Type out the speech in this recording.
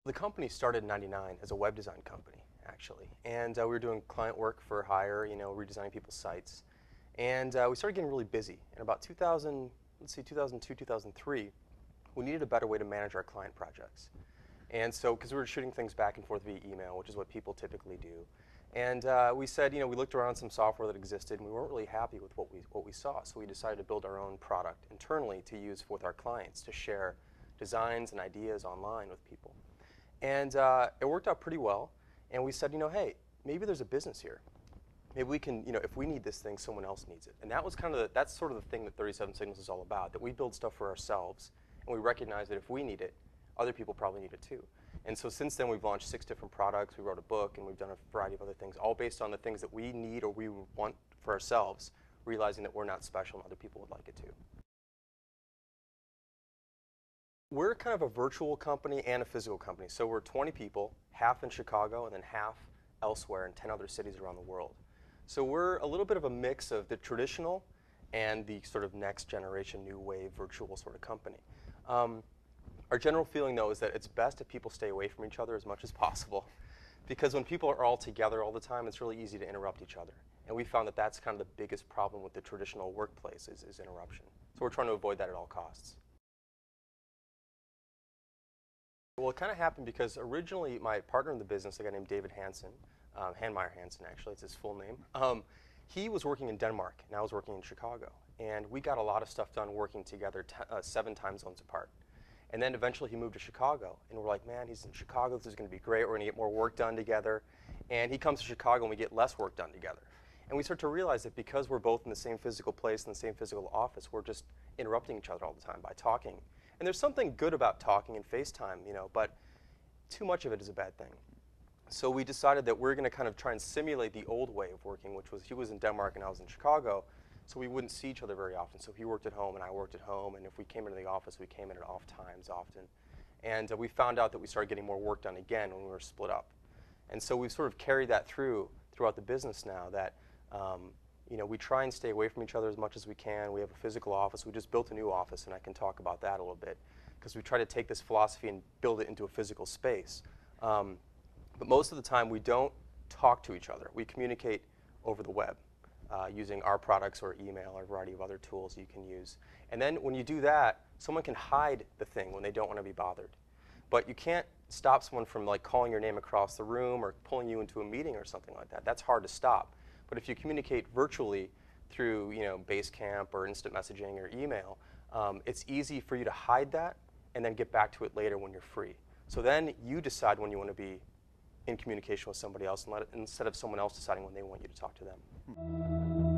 The company started in '99 as a web design company, actually, and we were doing client work for hire, redesigning people's sites, and we started getting really busy. In about 2000, let's see, 2002, 2003, we needed a better way to manage our client projects, and so because we were shooting things back and forth via email, which is what people typically do, and we said, we looked around some software that existed, and we weren't really happy with what we saw, so we decided to build our own product internally to use with our clients to share designs and ideas online with people. And it worked out pretty well, and we said, hey, maybe there's a business here. Maybe we can, if we need this thing, someone else needs it. And that was that's sort of the thing that 37 Signals is all about, that we build stuff for ourselves, and we recognize that if we need it, other people probably need it too. And so since then, we've launched 6 different products, we wrote a book, and we've done a variety of other things, all based on the things that we need or we want for ourselves, realizing that we're not special and other people would like it too. We're kind of a virtual company and a physical company. So we're 20 people, half in Chicago and then half elsewhere in 10 other cities around the world. So we're a little bit of a mix of the traditional and the sort of next generation, new wave, virtual sort of company. Our general feeling, though, is that it's best if people stay away from each other as much as possible. Because when people are all together all the time, it's really easy to interrupt each other. And we found that that's kind of the biggest problem with the traditional workplace is interruption. So we're trying to avoid that at all costs. Well, it kind of happened because originally my partner in the business, a guy named David Hansen, Hanmeyer Hansen actually, it's his full name, he was working in Denmark and I was working in Chicago. And we got a lot of stuff done working together 7 time zones apart. And then eventually he moved to Chicago and we're like, man, he's in Chicago, this is going to be great, we're going to get more work done together. And he comes to Chicago and we get less work done together. And we start to realize that because we're both in the same physical place, in the same physical office, we're just interrupting each other all the time by talking. And there's something good about talking and FaceTime, but too much of it is a bad thing. So we decided that we're going to kind of try and simulate the old way of working, which was he was in Denmark and I was in Chicago, so we wouldn't see each other very often. So he worked at home and I worked at home, and if we came into the office, we came in at off times often. And we found out that we started getting more work done again when we were split up. And so we've sort of carried that throughout the business now that we try and stay away from each other as much as we can. We have a physical office. We just built a new office, and I can talk about that a little bit, because we try to take this philosophy and build it into a physical space. But most of the time, we don't talk to each other. We communicate over the web using our products or email or a variety of other tools you can use. And then when you do that, someone can hide the thing when they don't want to be bothered. But you can't stop someone from calling your name across the room or pulling you into a meeting or something like that. That's hard to stop. But if you communicate virtually through Basecamp or instant messaging or email, it's easy for you to hide that and then get back to it later when you're free. So then you decide when you want to be in communication with somebody else instead of someone else deciding when they want you to talk to them.